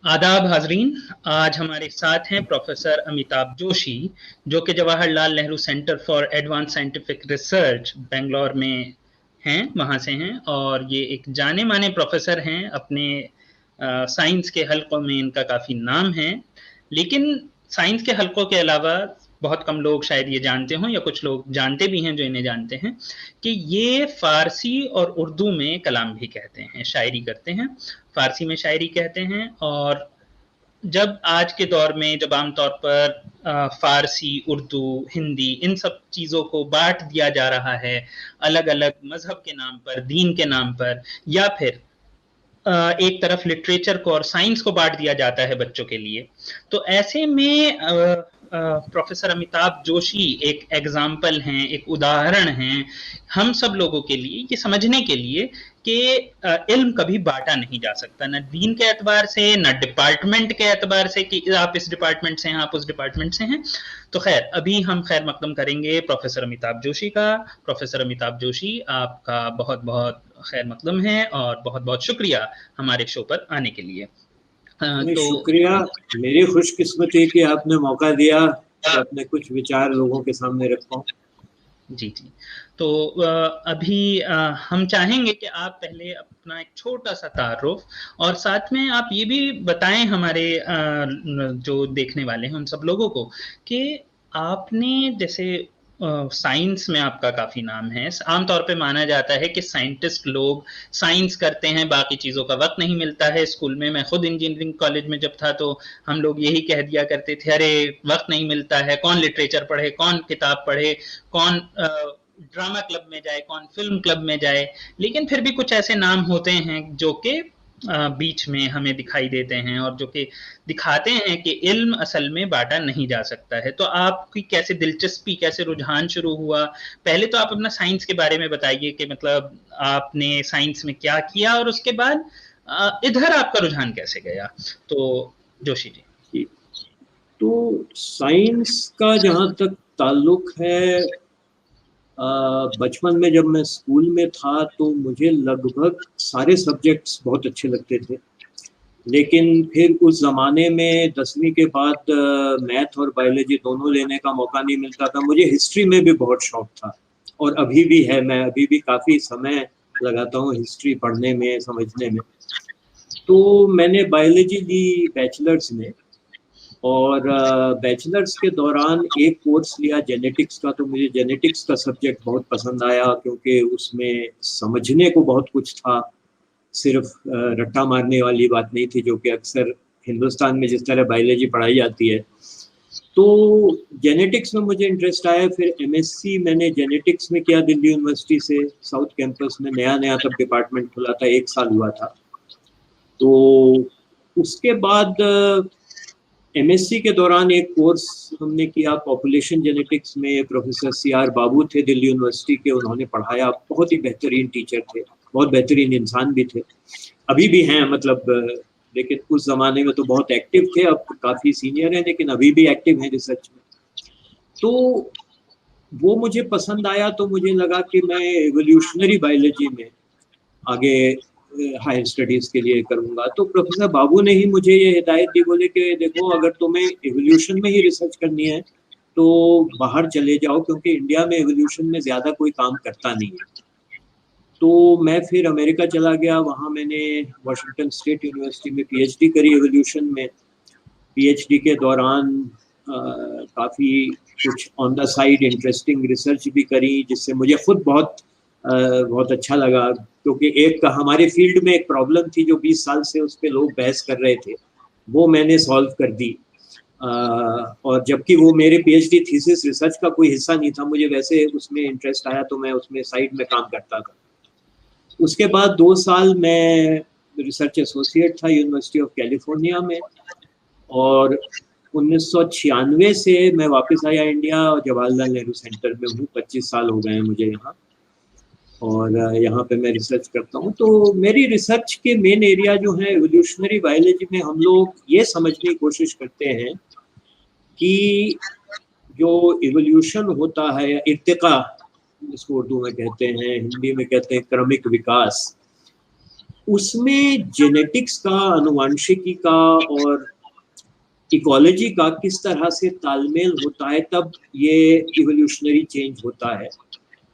आदाब हाजरीन। आज हमारे साथ हैं प्रोफेसर अमिताभ जोशी, जो कि Jawaharlal Nehru centre for advance scientific research Bangalore में हैं, वहाँ से हैं। और ये एक जाने माने प्रोफेसर हैं। अपने साइंस के हलकों में इनका काफ़ी नाम है। लेकिन साइंस के हलकों के अलावा बहुत कम लोग शायद ये जानते हों, या कुछ लोग जानते भी हैं जो इन्हें जानते हैं, कि ये फारसी और उर्दू में कलाम भी कहते हैं, शायरी करते हैं। फारसी में शायरी कहते हैं। और जब आज के दौर में जब आमतौर पर फारसी, उर्दू, हिंदी, इन सब चीज़ों को बांट दिया जा रहा है अलग अलग मजहब के नाम पर, दीन के नाम पर, या फिर एक तरफ लिटरेचर को और साइंस को बांट दिया जाता है बच्चों के लिए, तो ऐसे में प्रोफेसर अमिताभ जोशी एक एग्जाम्पल हैं, एक उदाहरण हैं हम सब लोगों के लिए, ये समझने के लिए कि इल्म कभी बांटा नहीं जा सकता, न दीन के एतबार से, न डिपार्टमेंट के एतबार से कि आप इस डिपार्टमेंट से हैं, आप उस डिपार्टमेंट से हैं। तो खैर, अभी हम खैर मकदम करेंगे प्रोफेसर अमिताभ जोशी का। प्रोफेसर अमिताभ जोशी, आपका बहुत बहुत खैर मकदम है और बहुत बहुत शुक्रिया हमारे शो पर आने के लिए। नहीं, तो शुक्रिया। मेरी खुशकिस्मती कि आपने मौका दिया कि अपने कुछ विचार लोगों के सामने रख पाऊं। जी जी। तो अभी हम चाहेंगे कि आप पहले अपना एक छोटा सा तारुफ, और साथ में आप ये भी बताएं हमारे जो देखने वाले हैं उन सब लोगों को, कि आपने जैसे साइंस में आपका काफी नाम है। आमतौर पे माना जाता है कि साइंटिस्ट लोग साइंस करते हैं, बाकी चीजों का वक्त नहीं मिलता है। स्कूल में, मैं खुद इंजीनियरिंग कॉलेज में जब था तो हम लोग यही कह दिया करते थे, अरे वक्त नहीं मिलता है, कौन लिटरेचर पढ़े, कौन किताब पढ़े, कौन ड्रामा क्लब में जाए, कौन फिल्म क्लब में जाए। लेकिन फिर भी कुछ ऐसे नाम होते हैं जो कि बीच में हमें दिखाई देते हैं, और जो कि दिखाते हैं कि इल्म असल में बांटा नहीं जा सकता है। तो आपकी कैसे दिलचस्पी, कैसे रुझान शुरू हुआ? पहले तो आप अपना साइंस के बारे में बताइए कि मतलब आपने साइंस में क्या किया, और उसके बाद इधर आपका रुझान कैसे गया। तो जोशी जी। तो साइंस का जहाँ तक ताल्लुक है, बचपन में जब मैं स्कूल में था तो मुझे लगभग सारे सब्जेक्ट्स बहुत अच्छे लगते थे। लेकिन फिर उस ज़माने में 10वीं के बाद मैथ और बायोलॉजी दोनों लेने का मौका नहीं मिलता था। मुझे हिस्ट्री में भी बहुत शौक था, और अभी भी है। मैं अभी भी काफ़ी समय लगाता हूँ हिस्ट्री पढ़ने में, समझने में। तो मैंने बायोलॉजी ली बैचलर्स में, और बैचलर्स के दौरान एक कोर्स लिया जेनेटिक्स का। तो मुझे जेनेटिक्स का सब्जेक्ट बहुत पसंद आया, क्योंकि उसमें समझने को बहुत कुछ था, सिर्फ रट्टा मारने वाली बात नहीं थी, जो कि अक्सर हिंदुस्तान में जिस तरह बायोलॉजी पढ़ाई जाती है। तो जेनेटिक्स में मुझे इंटरेस्ट आया। फिर एमएससी मैंने जेनेटिक्स में किया दिल्ली यूनिवर्सिटी से, साउथ कैंपस में। नया नया तब डिपार्टमेंट खुला था, 1 साल हुआ था। तो उसके बाद एमएससी के दौरान एक कोर्स हमने किया पॉपुलेशन जेनेटिक्स में। प्रोफेसर सीआर बाबू थे दिल्ली यूनिवर्सिटी के, उन्होंने पढ़ाया। बहुत ही बेहतरीन टीचर थे, बहुत बेहतरीन इंसान भी थे, अभी भी हैं मतलब। लेकिन उस जमाने में तो बहुत एक्टिव थे, अब काफ़ी सीनियर हैं लेकिन अभी भी एक्टिव हैं रिसर्च में। तो वो मुझे पसंद आया, तो मुझे लगा कि मैं एवोल्यूशनरी बायोलॉजी में आगे हायर स्टडीज के लिए करूंगा। तो प्रोफेसर बाबू ने ही मुझे ये हिदायत दी, बोले कि देखो, अगर तुम्हें एवोल्यूशन में ही रिसर्च करनी है तो बाहर चले जाओ, क्योंकि इंडिया में एवोल्यूशन में ज़्यादा कोई काम करता नहीं है। तो मैं फिर अमेरिका चला गया। वहाँ मैंने वाशिंगटन स्टेट यूनिवर्सिटी में पीएचडी करी एवोल्यूशन में। पीएचडी के दौरान काफ़ी कुछ on the side interesting research भी करी, जिससे मुझे खुद बहुत अच्छा लगा। क्योंकि एक हमारे फील्ड में एक प्रॉब्लम थी जो 20 साल से उस पर लोग बहस कर रहे थे, वो मैंने सॉल्व कर दी। और जबकि वो मेरे पीएचडी थीसिस रिसर्च का कोई हिस्सा नहीं था, मुझे वैसे उसमें इंटरेस्ट आया तो मैं उसमें साइड में काम करता था। उसके बाद 2 साल मैं रिसर्च एसोसिएट था यूनिवर्सिटी ऑफ कैलिफोर्निया में, और 1996 से मैं वापस आया इंडिया, और जवाहरलाल नेहरू सेंटर में हूँ। 25 साल हो गए हैं मुझे यहाँ, और यहाँ पे मैं रिसर्च करता हूँ। तो मेरी रिसर्च के मेन एरिया जो है एवोल्यूशनरी बायोलॉजी में, हम लोग ये समझने की कोशिश करते हैं कि जो इवोल्यूशन होता है, या इर्तिका जिसको उर्दू में कहते हैं, हिंदी में कहते हैं क्रमिक विकास, उसमें जेनेटिक्स का, अनुवांशिकी का और इकोलॉजी का किस तरह से तालमेल होता है, तब ये इवोल्यूशनरी चेंज होता है।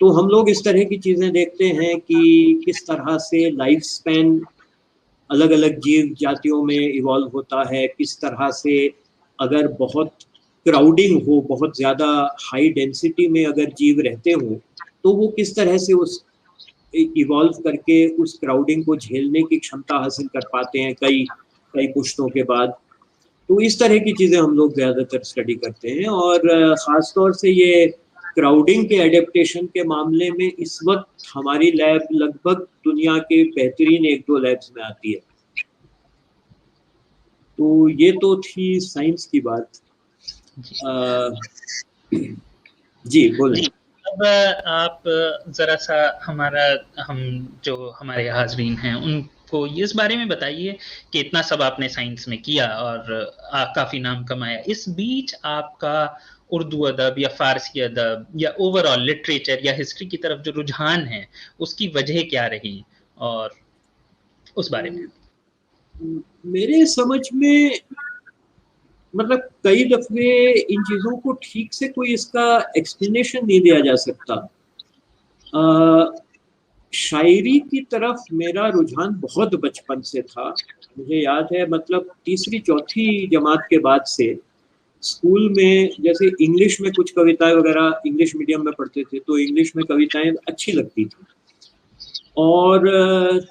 तो हम लोग इस तरह की चीज़ें देखते हैं कि किस तरह से लाइफ स्पैन अलग अलग जीव जातियों में इवॉल्व होता है, किस तरह से अगर बहुत क्राउडिंग हो, बहुत ज़्यादा हाई डेंसिटी में अगर जीव रहते हों, तो वो किस तरह से उस इवॉल्व करके उस क्राउडिंग को झेलने की क्षमता हासिल कर पाते हैं कई कई पुश्तों के बाद। तो इस तरह की चीज़ें हम लोग ज़्यादातर स्टडी करते हैं, और ख़ास तौर से ये क्राउडिंग के एडेप्टेशन के मामले में इस वक्त हमारी लैब लगभग दुनिया के बेहतरीन 1-2 लैब्स में आती है। तो ये तो थी साइंस की बात। जी बोलें। अब आप जरा सा हम जो हमारे हाजरीन हैं उनको इस बारे में बताइए कि इतना सब आपने साइंस में किया और काफी नाम कमाया, इस बीच आपका उर्दू अदब या फारसी अदब या ओवरऑल लिटरेचर या हिस्ट्री की तरफ जो रुझान है उसकी वजह क्या रही, और उस बारे में। मेरे समझ में मतलब कई दफे इन चीज़ों को ठीक से कोई इसका एक्सप्लेनेशन नहीं दिया जा सकता। शायरी की तरफ मेरा रुझान बहुत बचपन से था। मुझे याद है, मतलब तीसरी चौथी जमात के बाद से स्कूल में जैसे इंग्लिश में कुछ कविताएं वगैरह, इंग्लिश मीडियम में पढ़ते थे तो इंग्लिश में कविताएं अच्छी लगती थी, और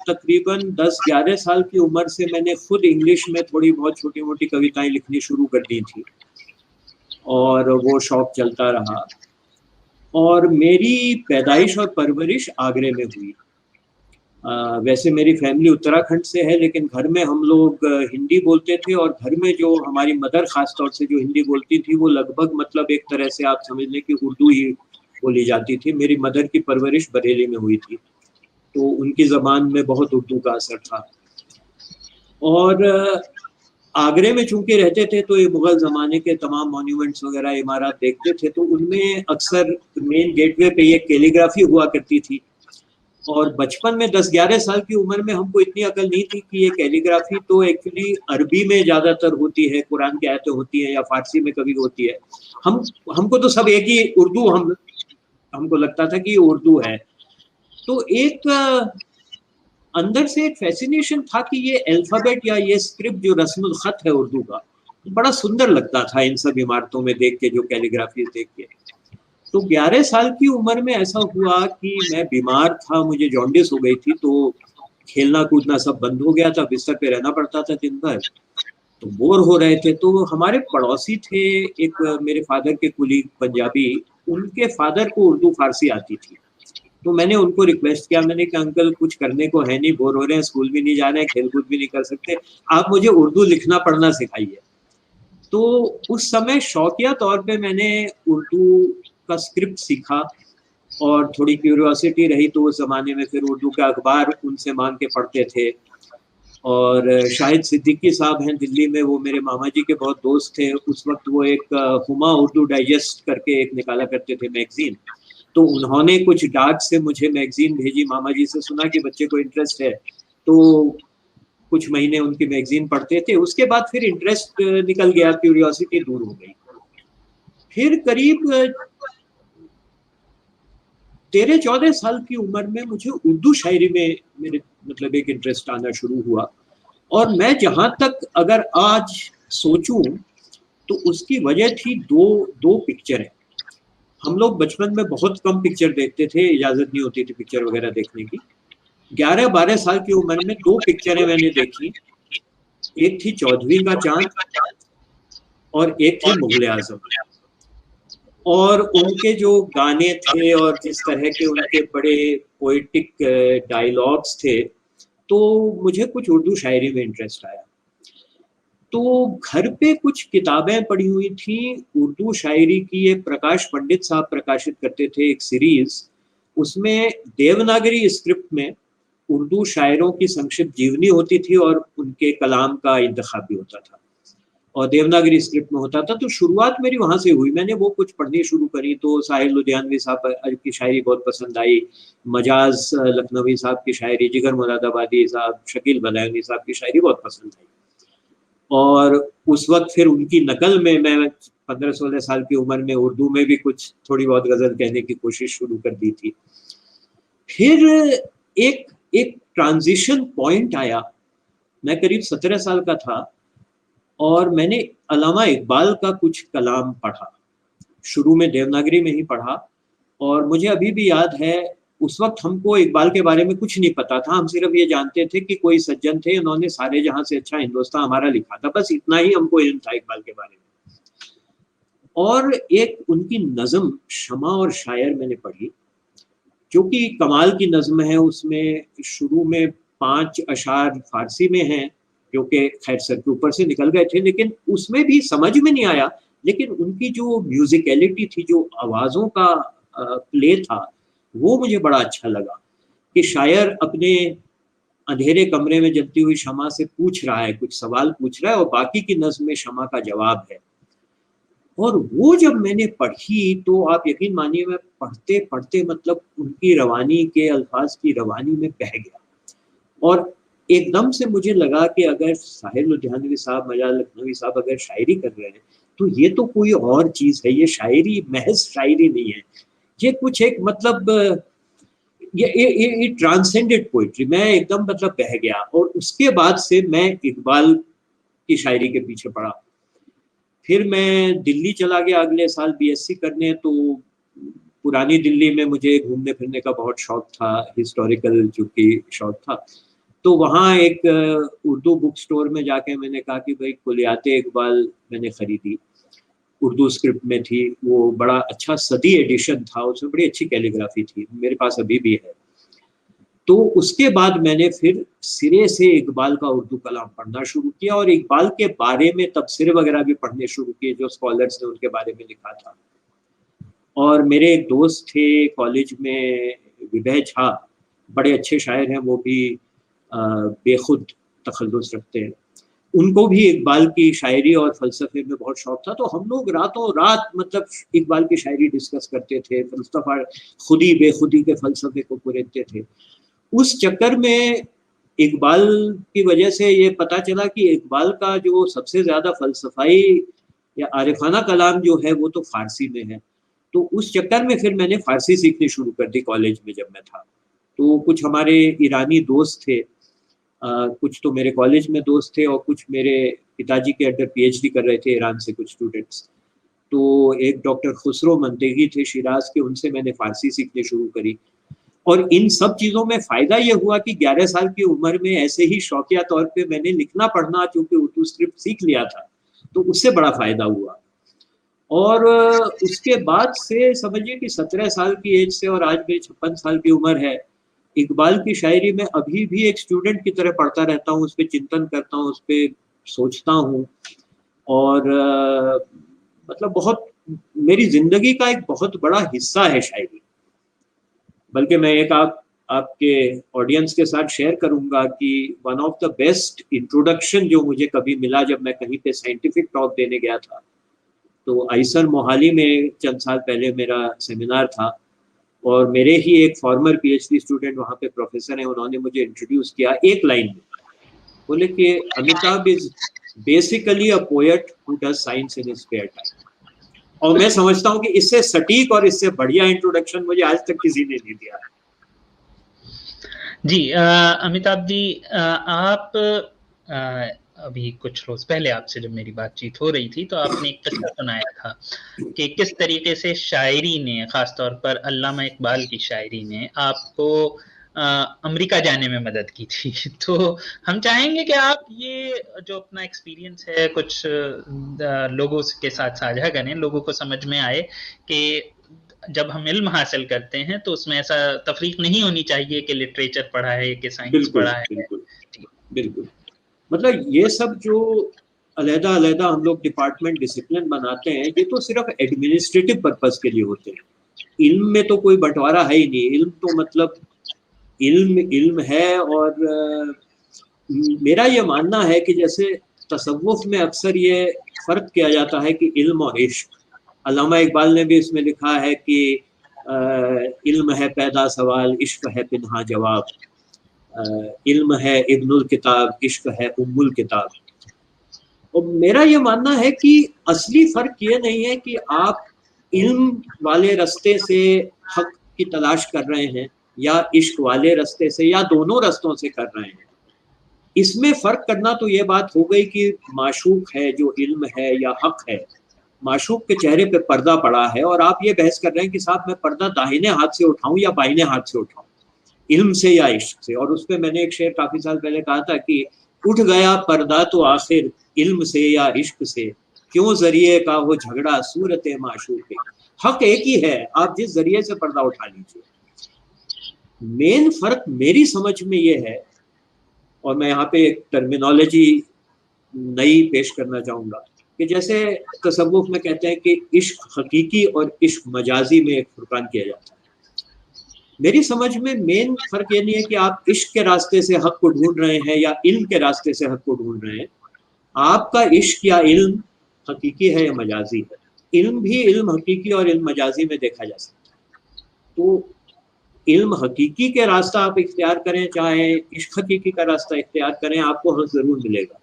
तकरीबन 10-11 साल की उम्र से मैंने खुद इंग्लिश में थोड़ी बहुत छोटी मोटी कविताएं लिखनी शुरू कर दी थी, और वो शौक चलता रहा। और मेरी पैदाइश और परवरिश आगरे में हुई। वैसे मेरी फैमिली उत्तराखंड से है, लेकिन घर में हम लोग हिंदी बोलते थे, और घर में जो हमारी मदर खास तौर से जो हिंदी बोलती थी वो लगभग मतलब एक तरह से आप समझ लें कि उर्दू ही बोली जाती थी। मेरी मदर की परवरिश बरेली में हुई थी, तो उनकी ज़बान में बहुत उर्दू का असर था। और आगरे में चूंकि रहते थे तो ये मुगल ज़माने के तमाम मॉन्यूमेंट्स वगैरह इमारत देखते थे, तो उनमें अक्सर मेन गेटवे पे ये कैलीग्राफी हुआ करती थी। और बचपन में 10-11 साल की उम्र में हमको इतनी अकल नहीं थी कि ये कैलीग्राफी तो एक्चुअली अरबी में ज़्यादातर होती है, कुरान की आयतें होती हैं, या फारसी में कभी होती है। हमको तो सब एक ही उर्दू, हमको लगता था कि ये उर्दू है। तो एक अंदर से एक फैसिनेशन था कि ये अल्फाबेट या ये स्क्रिप्ट जो रस्मुल खत है उर्दू का, बड़ा सुंदर लगता था इन सब इमारतों में देख के, जो कैलीग्राफी देख के। तो 11 साल की उम्र में ऐसा हुआ कि मैं बीमार था, मुझे जॉन्डिस हो गई थी, तो खेलना कूदना सब बंद हो गया था, बिस्तर पे रहना पड़ता था दिन भर। तो बोर हो रहे थे, तो हमारे पड़ोसी थे एक मेरे फादर के कुलीग पंजाबी, उनके फादर को उर्दू फारसी आती थी। तो मैंने उनको रिक्वेस्ट किया, मैंने कहा अंकल कुछ करने को है नहीं, बोर हो रहे हैं, स्कूल भी नहीं जा रहे हैं, खेल कूद भी नहीं कर सकते, आप मुझे उर्दू लिखना पढ़ना सिखाइए। तो उस समय शौकिया तौर पे मैंने उर्दू का स्क्रिप्ट सीखा, और थोड़ी क्यूरियोसिटी रही तो उस ज़माने में फिर उर्दू का अखबार उनसे मांग के पढ़ते थे। और शाहिद सिद्दीकी साहब हैं दिल्ली में, वो मेरे मामा जी के बहुत दोस्त थे उस वक्त। वो एक हुमा उर्दू डाइजेस्ट करके एक निकाला करते थे मैगजीन, तो उन्होंने कुछ डाक से मुझे मैगजीन भेजी। मामा जी से सुना कि बच्चे को इंटरेस्ट है, तो कुछ महीने उनकी मैगजीन पढ़ते थे। उसके बाद फिर इंटरेस्ट निकल गया, क्यूरियोसिटी दूर हो गई। फिर करीब 13-14 साल की उम्र में मुझे उर्दू शायरी में मेरे मतलब एक इंटरेस्ट आना शुरू हुआ। और मैं जहाँ तक अगर आज सोचूं तो उसकी वजह थी दो पिक्चर है। हम लोग बचपन में बहुत कम पिक्चर देखते थे, इजाज़त नहीं होती थी पिक्चर वगैरह देखने की। 11-12 साल की उम्र में 2 पिक्चरें मैंने देखी। एक थी चौधरी का चांद और एक थी मुगले आजम। और उनके जो गाने थे और जिस तरह के उनके बड़े पोएटिक डायलॉग्स थे, तो मुझे कुछ उर्दू शायरी में इंटरेस्ट आया। तो घर पे कुछ किताबें पढ़ी हुई थी उर्दू शायरी की। एक प्रकाश पंडित साहब प्रकाशित करते थे एक सीरीज, उसमें देवनागरी स्क्रिप्ट में उर्दू शायरों की संक्षिप्त जीवनी होती थी और उनके कलाम का इंतखाब भी होता था। और देवनागरी स्क्रिप्ट में होता था। तो शुरुआत मेरी वहां से हुई, मैंने वो कुछ पढ़नी शुरू करी तो साहिर लुधियानवी साहब की शायरी बहुत पसंद आई, मजाज लखनवी साहब की शायरी, जिगर मुरादाबादी साहब, शकील बदायूनी साहब की शायरी बहुत पसंद आई। और उस वक्त फिर उनकी नकल में मैं 15-16 साल की उम्र में उर्दू में भी कुछ थोड़ी बहुत गजल कहने की कोशिश शुरू कर दी थी। फिर एक एक ट्रांजिशन पॉइंट आया, मैं करीब 17 साल का था और मैंने अल्लामा इकबाल का कुछ कलाम पढ़ा। शुरू में देवनागरी में ही पढ़ा और मुझे अभी भी याद है, उस वक्त हमको इकबाल के बारे में कुछ नहीं पता था, हम सिर्फ ये जानते थे कि कोई सज्जन थे, उन्होंने सारे जहां से अच्छा हिंदुस्तान हमारा लिखा था, बस इतना ही हमको इल्म था इकबाल के बारे में। और एक उनकी नज़म शमा और शायर मैंने पढ़ी, जो कि कमाल की नज़म है। उसमें शुरू में 5 अशार फारसी में हैं, जो कि खैर सर के ऊपर से निकल गए थे, लेकिन उसमें भी समझ में नहीं आया। लेकिन उनकी जो म्यूजिकलिटी थी, जो आवाज़ों का प्ले था, वो मुझे बड़ा अच्छा लगा कि शायर अपने अंधेरे कमरे में जलती हुई शमा से पूछ रहा है, कुछ सवाल पूछ रहा है और बाकी की नज़्म में शमा का जवाब है। और वो जब मैंने पढ़ी तो आप यकीन मानिए, मैं पढ़ते पढ़ते मतलब उनकी रवानी के अल्फाज की रवानी में बह गया और एकदम से मुझे लगा कि अगर साहिर लुधियानवी साहब, मजाज लखनवी साहब अगर शायरी कर रहे हैं तो ये तो कोई और चीज़ है, ये शायरी महज शायरी नहीं है, ये कुछ एक मतलब ये ट्रांसेंडेड पोइट्री। मैं एकदम मतलब बह गया और उसके बाद से मैं इकबाल की शायरी के पीछे पड़ा। फिर मैं दिल्ली चला गया अगले साल बीएससी करने। तो पुरानी दिल्ली में मुझे घूमने फिरने का बहुत शौक था, हिस्टोरिकल चूंकि शौक था। तो वहाँ एक उर्दू बुक स्टोर में जाके मैंने कहा कि भाई कुलियाते इकबाल मैंने खरीदी, उर्दू स्क्रिप्ट में थी, वो बड़ा अच्छा सदी एडिशन था, उसमें बड़ी अच्छी कैलीग्राफी थी, मेरे पास अभी भी है। तो उसके बाद मैंने फिर सिरे से इकबाल का उर्दू कलाम पढ़ना शुरू किया और इकबाल के बारे में तबसरे वगैरह भी पढ़ने शुरू किए, जो स्कॉलर्स ने उनके बारे में लिखा था। और मेरे एक दोस्त थे कॉलेज में, विभय झा, बड़े अच्छे शायर हैं, वो भी बेखुद तखल्लुस रखते हैं, उनको भी इकबाल की शायरी और फ़लसफ़े में बहुत शौक था। तो हम लोग रातों रात मतलब इकबाल की शायरी डिस्कस करते थे, मुस्तफ़ा खुदी बेखुदी के फ़लसफ़े को कुरेदते थे। उस चक्कर में इकबाल की वजह से ये पता चला कि इकबाल का जो सबसे ज़्यादा फ़लसफ़ाई या आरिफाना कलाम जो है वो तो फ़ारसी में है। तो उस चक्कर में फिर मैंने फ़ारसी सीखनी शुरू कर दी कॉलेज में जब मैं था। तो कुछ हमारे ईरानी दोस्त थे, कुछ तो मेरे कॉलेज में दोस्त थे और कुछ मेरे पिताजी के अंडर पीएचडी कर रहे थे ईरान से कुछ स्टूडेंट्स। तो एक डॉक्टर खुसरो मंतेगी थे शिराज के, उनसे मैंने फ़ारसी सीखनी शुरू करी। और इन सब चीज़ों में फ़ायदा ये हुआ कि 11 साल की उम्र में ऐसे ही शौकिया तौर पे मैंने लिखना पढ़ना चूँकि उर्दू स्क्रिप्ट सीख लिया था, तो उससे बड़ा फ़ायदा हुआ। और उसके बाद से समझिए कि 17 साल की एज से और आज मेरी 56 साल की उम्र है, इकबाल की शायरी में अभी भी एक स्टूडेंट की तरह पढ़ता रहता हूँ, उस पर चिंतन करता हूँ, उस पर सोचता हूँ। और मतलब बहुत मेरी ज़िंदगी का एक बहुत बड़ा हिस्सा है शायरी। बल्कि मैं एक आपके ऑडियंस के साथ शेयर करूंगा कि one of the best introduction जो मुझे कभी मिला, जब मैं कहीं पे साइंटिफिक टॉक देने गया था, तो आइसर मोहाली में चंद साल पहले मेरा सेमिनार था और मेरे ही एक फॉर्मर पीएचडी स्टूडेंट वहाँ पे प्रोफेसर हैं, उन्होंने मुझे इंट्रोड्यूस किया एक लाइन में, बोले कि Amitabh is basically a poet who does science in his spare time. और मैं समझता हूँ कि इससे सटीक और इससे बढ़िया इंट्रोडक्शन मुझे आज तक किसी ने नहीं दिया। जी अमिताभ जी, आप अभी कुछ रोज पहले आपसे जब मेरी बातचीत हो रही थी तो आपने एक किस्सा सुनाया था कि किस तरीके से शायरी ने, खासतौर पर अल्लामा इकबाल की शायरी ने आपको अमेरिका जाने में मदद की थी। तो हम चाहेंगे कि आप ये जो अपना एक्सपीरियंस है कुछ लोगों के साथ साझा करें, लोगों को समझ में आए कि जब हम इल्म हासिल करते हैं तो उसमें ऐसा तफरीक नहीं होनी चाहिए कि लिटरेचर पढ़ा है कि साइंस बिल्कुल पढ़ा है। बिल्कुल बिल्कुल। मतलब ये सब जो अलहदा अलहदा हम लोग डिपार्टमेंट डिसिप्लिन बनाते हैं, ये तो सिर्फ एडमिनिस्ट्रेटिव पर्पस के लिए होते हैं। इल्म में तो कोई बंटवारा है ही नहीं। इल्म तो मतलब इल्म इल्म है। और मेरा ये मानना है कि जैसे तसव्वुफ में अक्सर ये फ़र्क किया जाता है कि इल्म और इश्क। अल्लामा इकबाल ने भी इसमें लिखा है कि इल्म है पैदा सवाल, इश्क है पिन्हा जवाब, इल्म है इब्नुल किताब, इश्क है उम्मुल किताब। और मेरा ये मानना है कि असली फ़र्क ये नहीं है कि आप इल्म वाले रास्ते से हक की तलाश कर रहे हैं या इश्क वाले रास्ते से, या दोनों रास्तों से कर रहे हैं। इसमें फ़र्क करना तो ये बात हो गई कि माशूक है जो इल्म है या हक है, माशूक के चेहरे पे पर्दा पड़ा है और आप ये बहस कर रहे हैं कि साहब मैं पर्दा दाहिने हाथ से उठाऊं या बाइने हाथ से उठाऊं, इल्म से या इश्क से। और उस पर मैंने एक शेर काफी साल पहले कहा था कि उठ गया पर्दा तो आखिर इल्म से या इश्क से, क्यों जरिए का हो झगड़ा सूरत माशूक। हक एक ही है, आप जिस जरिए से पर्दा उठा लीजिए। मेन फर्क मेरी समझ में ये है, और मैं यहाँ पे एक टर्मिनोलॉजी नई पेश करना चाहूंगा कि जैसे तसव्वुफ में कहते हैं कि इश्क हकीकी और इश्क मजाजी में एक फुरकान किया जाता है। मेरी समझ में मेन फर्क ये नहीं है कि आप इश्क के रास्ते से हक को ढूंढ रहे हैं या इल्म के रास्ते से हक को ढूंढ रहे हैं। आपका इश्क या इल्म हकीकी है या मजाजी है। इल्म भी इल्म हकीकी और इल्म मजाजी में देखा जा सकता है। तो इल्म हकीकी के रास्ता आप इख्तियार करें, चाहे इश्क हकीकी का रास्ता इख्तियार करें, आपको हक जरूर मिलेगा।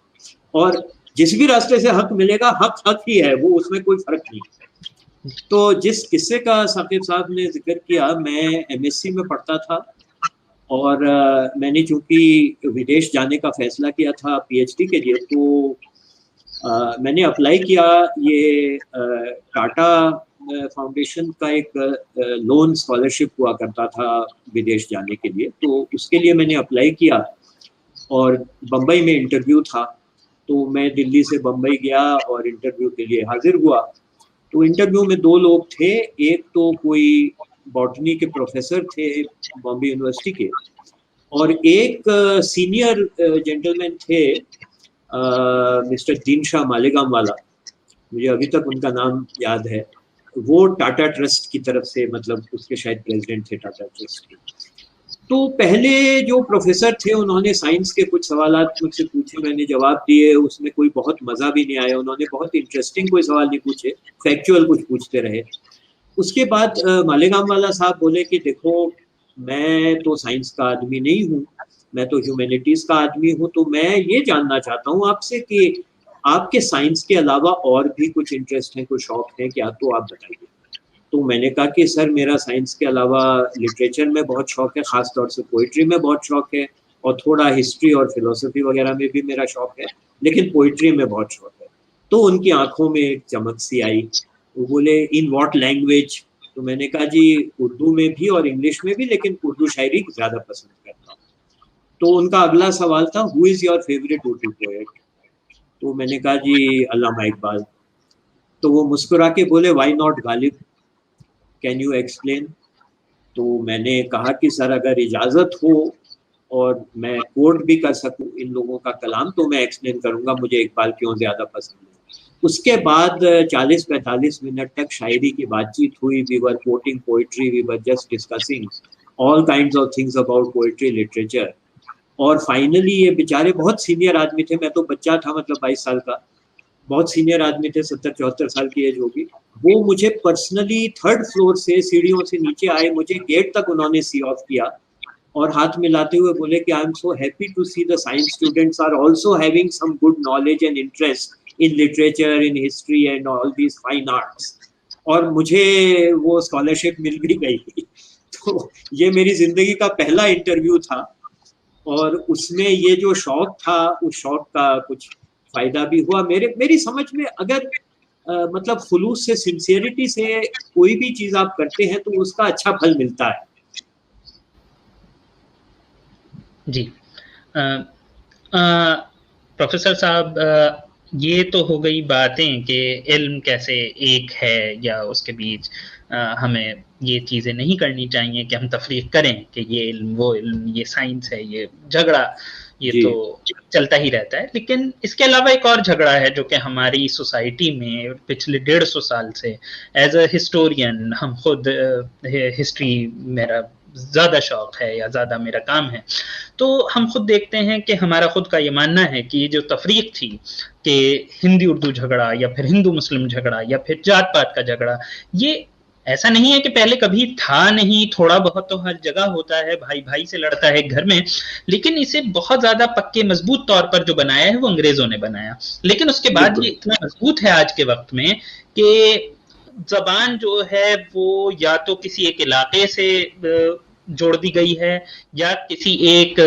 और जिस भी रास्ते से हक मिलेगा, हक हक ही है, वो उसमें कोई फर्क नहीं है। तो जिस किस्से का साकिब साहब ने जिक्र किया, मैं एमएससी में पढ़ता था और मैंने चूंकि विदेश जाने का फैसला किया था पीएचडी के लिए, तो मैंने अप्लाई किया। ये टाटा फाउंडेशन का एक लोन स्कॉलरशिप हुआ करता था विदेश जाने के लिए, तो उसके लिए मैंने अप्लाई किया और बम्बई में इंटरव्यू था। तो मैं दिल्ली से बम्बई गया और इंटरव्यू के लिए हाजिर हुआ। तो इंटरव्यू में दो लोग थे, एक तो कोई बॉटनी के प्रोफेसर थे बॉम्बे यूनिवर्सिटी के, और एक सीनियर जेंटलमैन थे मिस्टर दीनशाह मालेगाम वाला, मुझे अभी तक उनका नाम याद है। वो टाटा ट्रस्ट की तरफ से, मतलब उसके शायद प्रेसिडेंट थे टाटा ट्रस्ट के। तो पहले जो प्रोफेसर थे उन्होंने साइंस के कुछ सवालात मुझसे पूछे, मैंने जवाब दिए। उसमें कोई बहुत मज़ा भी नहीं आया, उन्होंने बहुत इंटरेस्टिंग कोई सवाल नहीं पूछे, फैक्चुअल कुछ पूछते रहे। उसके बाद मालेगाम वाला साहब बोले कि देखो, मैं तो साइंस का आदमी नहीं हूँ, मैं तो ह्यूमैनिटीज़ का आदमी हूँ, तो मैं ये जानना चाहता हूँ आपसे कि आपके साइंस के अलावा और भी कुछ इंटरेस्ट है, कुछ शौक है क्या, तो आप बताइए। तो मैंने कहा कि सर मेरा साइंस के अलावा लिटरेचर में बहुत शौक है, ख़ास तौर से पोइट्री में बहुत शौक है, और थोड़ा हिस्ट्री और फिलोसफी वगैरह में भी मेरा शौक है, लेकिन पोइट्री में बहुत शौक है। तो उनकी आंखों में एक चमक सी आई। वो बोले इन व्हाट लैंग्वेज? तो मैंने कहा जी उर्दू में भी और इंग्लिश में भी, लेकिन उर्दू शायरी ज़्यादा पसंद करता हूँ। तो उनका अगला सवाल था who is your favourite Urdu poet? तो मैंने कहा जी अल्लामा इकबाल। तो वो मुस्कुरा के बोले why not Ghalib, can you explain? तो मैंने कहा कि सर अगर इजाज़त हो और मैं कोट भी कर सकूं इन लोगों का कलाम, तो मैं एक्सप्लेन करूंगा मुझे इकबाल क्यों ज़्यादा पसंद है। उसके बाद 40-45 मिनट तक शायरी की बातचीत हुई। We were quoting poetry, we were just discussing all kinds of things about poetry literature. और फाइनली ये बेचारे बहुत सीनियर आदमी थे, मैं तो बच्चा था, मतलब 22 साल का, बहुत सीनियर आदमी थे, 70-74 साल की एज होगी। वो मुझे पर्सनली 3rd फ्लोर से सीढ़ियों से नीचे आए, मुझे गेट तक उन्होंने सी ऑफ किया और हाथ मिलाते हुए बोले कि I am so happy to see the science students are also having some good knowledge and interest in literature, in history and all these fine arts. और मुझे वो स्कॉलरशिप मिल भी गई। तो ये मेरी जिंदगी का पहला इंटरव्यू था, और उसमें ये जो शौक था, उस शौक का कुछ फायदा भी हुआ। मेरी समझ में अगर मतलब खुलूस से, सिंसियरिटी से कोई भी चीज आप करते हैं तो उसका अच्छा फल मिलता है। जी प्रोफेसर साहब, ये तो हो गई बातें कि इल्म कैसे एक है या उसके बीच हमें ये चीज़ें नहीं करनी चाहिए कि हम तफरीक करें कि ये इल्म, वो इल्म, ये साइंस है, ये झगड़ा, ये तो चलता ही रहता है। लेकिन इसके अलावा एक और झगड़ा है जो कि हमारी सोसाइटी में पिछले 150 साल से, एज अ हिस्टोरियन, हम खुद हिस्ट्री मेरा ज़्यादा शौक है या ज़्यादा मेरा काम है। तो हम खुद देखते हैं कि हमारा खुद का ये मानना है कि ये जो तफरीक थी कि हिंदी उर्दू झगड़ा या फिर हिंदू मुस्लिम झगड़ा या फिर जात पात का झगड़ा, ये ऐसा नहीं है कि पहले कभी था नहीं, थोड़ा बहुत तो हर जगह होता है, भाई भाई से लड़ता है घर में, लेकिन इसे बहुत ज्यादा पक्के मजबूत तौर पर जो बनाया है वो अंग्रेजों ने बनाया। लेकिन उसके बाद ये बिल्कुल। इतना मजबूत है आज के वक्त में कि जबान जो है वो या तो किसी एक इलाके से जोड़ दी गई है, या किसी एक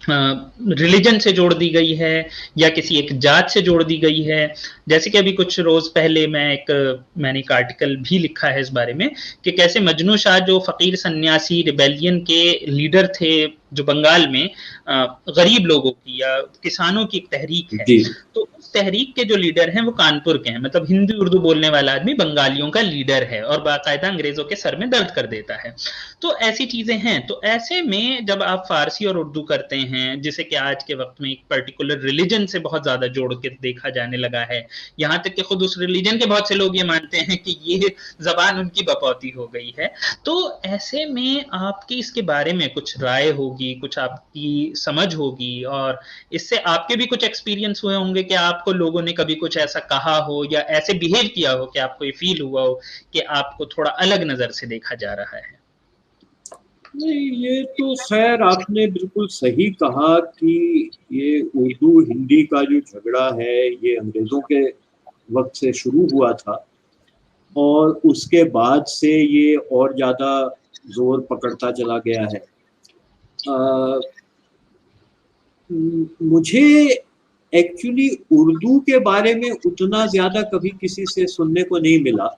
रिलीजन से जोड़ दी गई है, या किसी एक जात से जोड़ दी गई है। जैसे कि अभी कुछ रोज पहले मैंने एक आर्टिकल भी लिखा है इस बारे में कि कैसे मजनू शाह जो फकीर सन्यासी रिबेलियन के लीडर थे, जो बंगाल में गरीब लोगों की या किसानों की एक तहरीक है, जी। तो उस तहरीक के जो लीडर हैं वो कानपुर के हैं, मतलब हिंदी उर्दू बोलने वाला आदमी बंगालियों का लीडर है और बाकायदा अंग्रेजों के सर में दर्द कर देता है। तो ऐसी चीजें हैं। तो ऐसे में जब आप फारसी और उर्दू करते हैं, जिसे कि आज के वक्त में एक पर्टिकुलर रिलीजन से बहुत ज्यादा जोड़ के देखा जाने लगा है, यहाँ तक कि खुद उस रिलीजन के बहुत से लोग ये मानते हैं कि ये जबान उनकी बपौती हो गई है। तो ऐसे में आपकी इसके बारे में कुछ राय होगी, कुछ आपकी समझ होगी, और इससे आपके भी कुछ एक्सपीरियंस हुए होंगे कि आपको लोगों ने कभी कुछ ऐसा कहा हो या ऐसे बिहेव किया हो कि आपको ये फील हुआ हो कि आपको थोड़ा अलग नजर से देखा जा रहा है। नहीं, ये तो खैर आपने बिल्कुल सही कहा कि ये उर्दू हिंदी का जो झगड़ा है ये अंग्रेज़ों के वक्त से शुरू हुआ था और उसके बाद से ये और ज़्यादा जोर पकड़ता चला गया है। मुझे एक्चुअली उर्दू के बारे में उतना ज़्यादा कभी किसी से सुनने को नहीं मिला।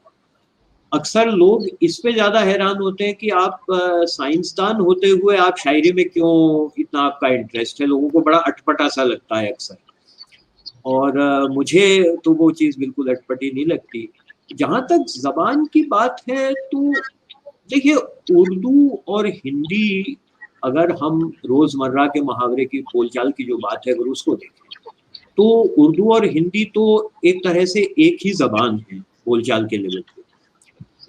अक्सर लोग इस पे ज़्यादा हैरान होते हैं कि आप साइंसदान होते हुए आप शायरी में क्यों इतना आपका इंटरेस्ट है, लोगों को बड़ा अटपटा सा लगता है अक्सर। और मुझे तो वो चीज़ बिल्कुल अटपटी नहीं लगती। जहाँ तक ज़बान की बात है तो देखिए, उर्दू और हिंदी अगर हम रोज़मर्रा के मुहावरे की बोलचाल की जो बात है अगर उसको देखें, तो उर्दू और हिंदी तो एक तरह से एक ही ज़बान है बोलचाल के लेवल पे।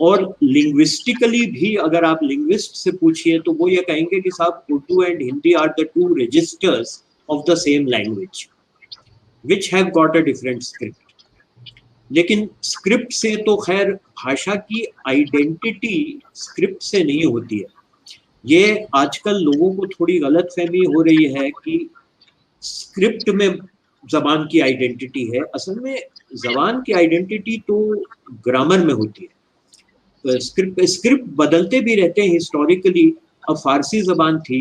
और लिंग्विस्टिकली भी अगर आप लिंग्विस्ट से पूछिए तो वो ये कहेंगे कि साहब Urdu and Hindi are the two registers of the same language which have got a different script. लेकिन स्क्रिप्ट से तो खैर भाषा की आइडेंटिटी स्क्रिप्ट से नहीं होती है। ये आजकल लोगों को थोड़ी गलत फहमी हो रही है कि स्क्रिप्ट में जबान की आइडेंटिटी है। असल में जबान की आइडेंटिटी तो ग्रामर में होती है। स्क्रिप्ट बदलते भी रहते हैं हिस्टोरिकली। अब फारसी जबान थी,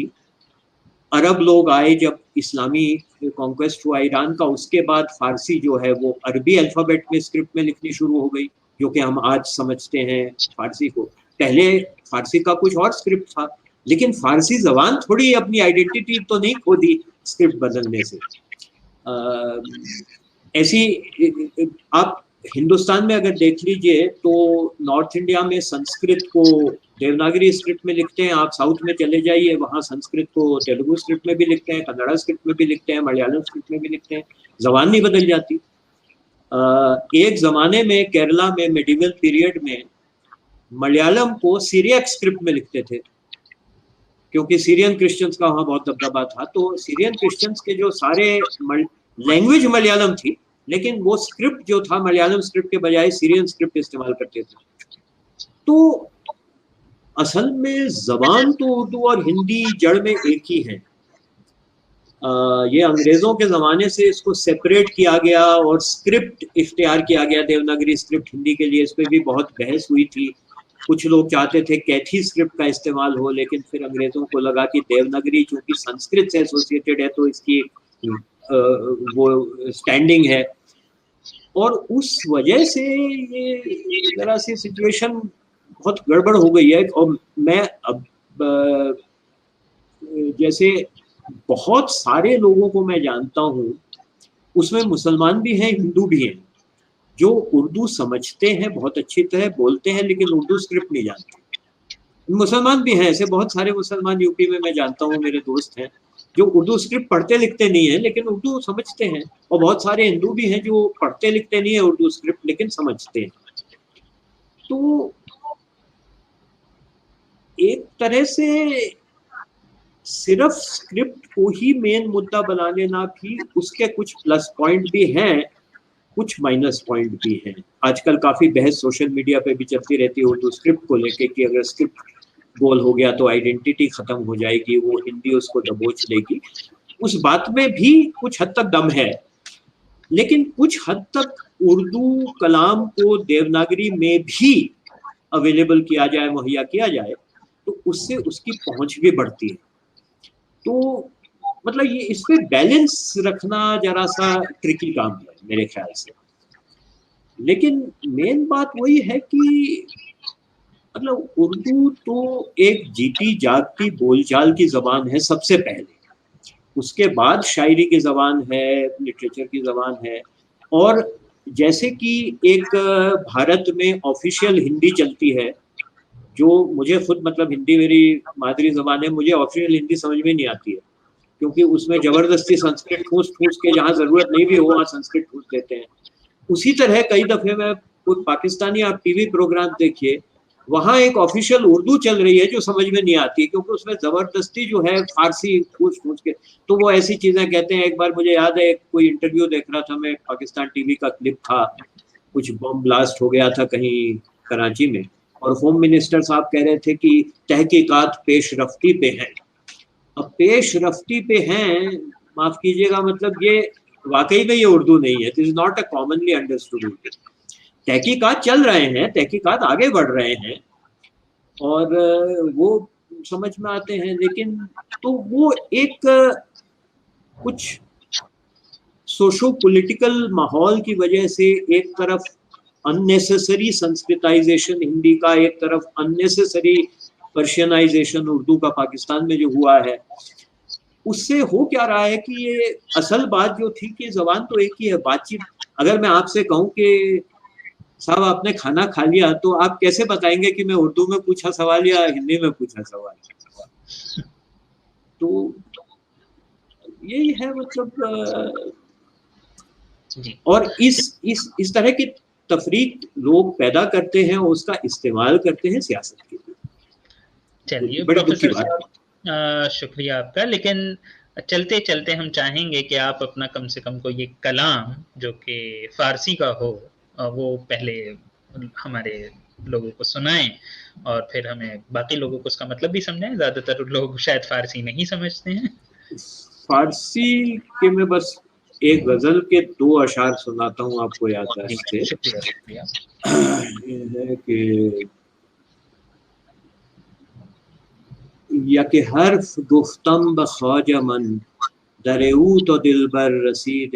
अरब लोग आए जब इस्लामी कॉन्क्वेस्ट हुआ ईरान का, उसके बाद फारसी जो है वो अरबी अल्फ़ाबेट में स्क्रिप्ट में लिखनी शुरू हो गई, जो कि हम आज समझते हैं फारसी को। पहले फारसी का कुछ और स्क्रिप्ट था, लेकिन फारसी जबान थोड़ी अपनी आइडेंटिटी तो नहीं खो दी स्क्रिप्ट बदलने से। ऐसी आप हिंदुस्तान में अगर देख लीजिए तो नॉर्थ इंडिया में संस्कृत को देवनागरी स्क्रिप्ट में लिखते हैं, आप साउथ में चले जाइए वहाँ संस्कृत को तेलुगु स्क्रिप्ट में भी लिखते हैं, कन्नड़ा स्क्रिप्ट में भी लिखते हैं, मलयालम स्क्रिप्ट में भी लिखते हैं। जबान नहीं बदल जाती। एक ज़माने में केरला में मेडिवल पीरियड में मलयालम को सीरियक स्क्रिप्ट में लिखते थे, क्योंकि सीरियन क्रिश्चियंस का वहाँ बहुत दबदबा था। तो सीरियन क्रिश्चियंस के जो सारे लैंग्वेज मलयालम थी, लेकिन वो स्क्रिप्ट जो था मलयालम स्क्रिप्ट के बजाय सीरियन स्क्रिप्ट इस्तेमाल करते थे। तो असल में जबान तो उर्दू और हिंदी जड़ में एक ही है। ये अंग्रेजों के ज़माने से इसको सेपरेट किया गया और स्क्रिप्ट इख्तियार किया गया, देवनागरी स्क्रिप्ट हिंदी के लिए। इस पर भी बहुत बहस हुई थी। कुछ लोग चाहते थे कैथी स्क्रिप्ट का इस्तेमाल हो, लेकिन फिर अंग्रेजों को लगा कि देवनागरी चूंकि संस्कृत से एसोसिएटेड है तो इसकी वो स्टैंडिंग है, और उस वजह से ये जरा सी सिचुएशन बहुत गड़बड़ हो गई है। और मैं अब जैसे बहुत सारे लोगों को मैं जानता हूँ, उसमें मुसलमान भी हैं, हिंदू भी हैं, जो उर्दू समझते हैं, बहुत अच्छी तरह बोलते हैं, लेकिन उर्दू स्क्रिप्ट नहीं जानते। मुसलमान भी हैं ऐसे, बहुत सारे मुसलमान यूपी में मैं जानता हूँ, मेरे दोस्त हैं, जो उर्दू स्क्रिप्ट पढ़ते लिखते नहीं है लेकिन उर्दू समझते हैं। और बहुत सारे हिंदू भी हैं जो पढ़ते लिखते नहीं है उर्दू स्क्रिप्ट, लेकिन समझते हैं। तो एक तरह से सिर्फ स्क्रिप्ट को ही मेन मुद्दा बना लेना भी उसके कुछ प्लस पॉइंट भी हैं, कुछ माइनस पॉइंट भी हैं। आजकल काफी बहस सोशल मीडिया पे भी चलती रहती है उर्दू स्क्रिप्ट को लेके कि अगर स्क्रिप्ट गोल हो गया तो आइडेंटिटी खत्म हो जाएगी, वो हिंदी उसको दबोच लेगी। उस बात में भी कुछ हद तक दम है, लेकिन कुछ हद तक उर्दू कलाम को देवनागरी में भी अवेलेबल किया जाए, मुहैया किया जाए, तो उससे उसकी पहुंच भी बढ़ती है। तो मतलब ये इस पे बैलेंस रखना जरा सा ट्रिकी काम है मेरे ख्याल से। लेकिन मेन बात वही है कि मतलब उर्दू तो एक जीती जागती बोलचाल की जबान है सबसे पहले, उसके बाद शायरी की जबान है, लिटरेचर की जबान है। और जैसे कि एक भारत में ऑफिशियल हिंदी चलती है, जो मुझे खुद मतलब हिंदी मेरी मादरी जबान है, मुझे ऑफिशियल हिंदी समझ में नहीं आती है, क्योंकि उसमें जबरदस्ती संस्कृत ठूस ठूस के जहाँ जरूरत नहीं भी हो वहाँ संस्कृत ठूस देते हैं। उसी तरह कई दफे में कोई पाकिस्तानी आप टीवी प्रोग्राम देखिए, वहां एक ऑफिशियल उर्दू चल रही है जो समझ में नहीं आती, क्योंकि उसमें जबरदस्ती जो है फारसी ठूस ठूस के, तो वो ऐसी चीजें कहते हैं। एक बार मुझे याद है कोई इंटरव्यू देख रहा था मैं, पाकिस्तान टीवी का क्लिप था, कुछ बम ब्लास्ट हो गया था कहीं कराची में, और होम मिनिस्टर साहब कह रहे थे कि तहकीकात पेश रफ्ती पे हैं। अब पेश रफ्ती पे हैं, माफ कीजिएगा, मतलब ये वाकई में ये उर्दू नहीं है, this is not a commonly understood Urdu. तहकीकात चल रहे हैं, तहकीकात आगे बढ़ रहे हैं और वो समझ में आते हैं, लेकिन तो वो एक कुछ सोशो पॉलिटिकल माहौल की वजह से एक तरफ अननेसेसरी संस्कृताइजेशन हिंदी का, एक तरफ अननेसेसरी पर्शियनाइजेशन उर्दू का पाकिस्तान में जो हुआ है, उससे हो क्या रहा है कि ये असल बात जो थी कि जबान तो एक ही है, बातचीत। अगर मैं आपसे कहूं कि साहब आपने खाना खा लिया, तो आप कैसे बताएंगे कि मैं उर्दू में पूछा सवाल या हिंदी में पूछा सवाल? तो यही है मतलब और इस तरह की तफरीक लोग पैदा करते हैं और उसका इस्तेमाल करते हैं सियासत के लिए। चलिए बड़ी दुख की प्रोफेसर बात साहब, शुक्रिया आपका। लेकिन चलते चलते हम चाहेंगे कि आप अपना कम से कम कोई एक कलाम जो कि फारसी का हो, वो पहले हमारे लोगों को सुनाएं और फिर हमें बाकी लोगों को उसका मतलब भी समझाएं। ज्यादातर लोग शायद फारसी नहीं समझते हैं। फारसी के मैं बस एक गजल के 2 अशार सुनाता हूँ आपको जी, याददाश्त से। शुक्रिया शुक्रिया। ये है कि या कि हर्फ गुफ्तम ब ख्वाजा मन दरेऊ तो दिलबर रसीद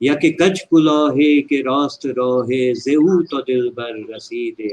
या कि कच कुलाहे के रास्त राहे जेऊ तो दिलबर रसीद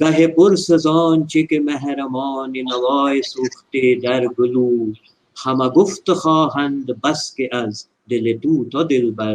गहे पुरसजान चिक महरमान नवाए सूखते दर गुलू हम गुफ्त खाहंद बस के अज दिल तू तो दिलबर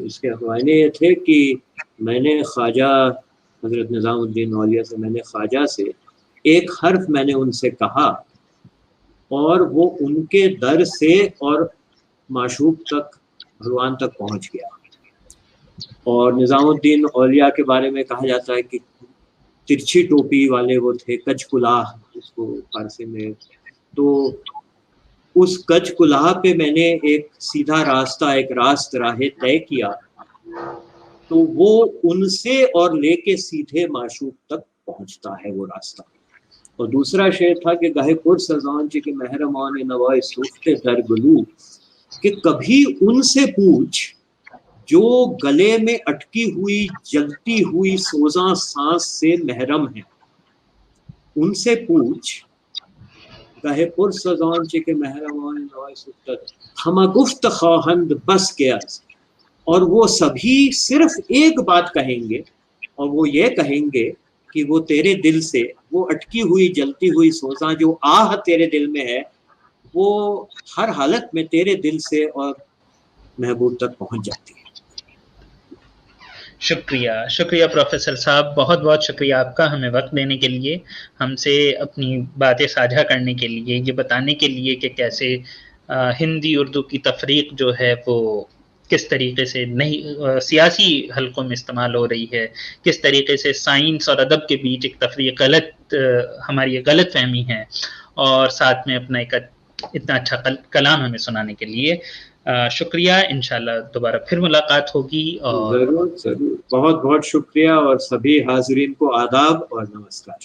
इसके मायने ये थे कि मैंने ख्वाजा हजरत निज़ामुद्दीन औलिया से, मैंने ख्वाजा से एक हर्फ मैंने उनसे कहा और वो उनके दर से और माशूक तक, भगवान तक पहुंच गया। और निज़ामुद्दीन औलिया के बारे में कहा जाता है कि तिरछी टोपी वाले वो थे, कच कुलाह उसको फारसी में। तो उस कच कुलाह पे मैंने एक सीधा रास्ता, एक रास्त राहे तय किया, तो वो उनसे और लेके सीधे माशूक तक पहुंचता है वो रास्ता। और दूसरा शेर था कि गाहे पुरसजान के महरमान नवाए सूखते दर गुलू, कि कभी उनसे पूछ जो गले में अटकी हुई जलती हुई सोजा सांस से महरम है, उनसे पूछ गाहे पुरसजान के महरमान नवाए सूखते हम गुफ्त खाहंद बस के अज। और वो सभी सिर्फ एक बात कहेंगे, और वो ये कहेंगे कि वो तेरे दिल से, वो अटकी हुई जलती हुई सोजा जो आह तेरे दिल में है, वो हर हालत में तेरे दिल से और महबूब तक पहुंच जाती है। शुक्रिया शुक्रिया प्रोफेसर साहब, बहुत बहुत शुक्रिया आपका हमें वक्त देने के लिए, हमसे अपनी बातें साझा करने के लिए, ये बताने के लिए कि कैसे हिंदी उर्दू की तफरीक जो है वो किस तरीके से नहीं सियासी हलकों में इस्तेमाल हो रही है, किस तरीके से साइंस और अदब के बीच एक तफरीक गलत हमारी गलत फहमी है, और साथ में अपना एक इतना अच्छा कलाम हमें सुनाने के लिए शुक्रिया। इंशाल्लाह दोबारा फिर मुलाकात होगी। और जरूर जरूर, बहुत बहुत शुक्रिया, और सभी हाजरीन को आदाब और नमस्कार।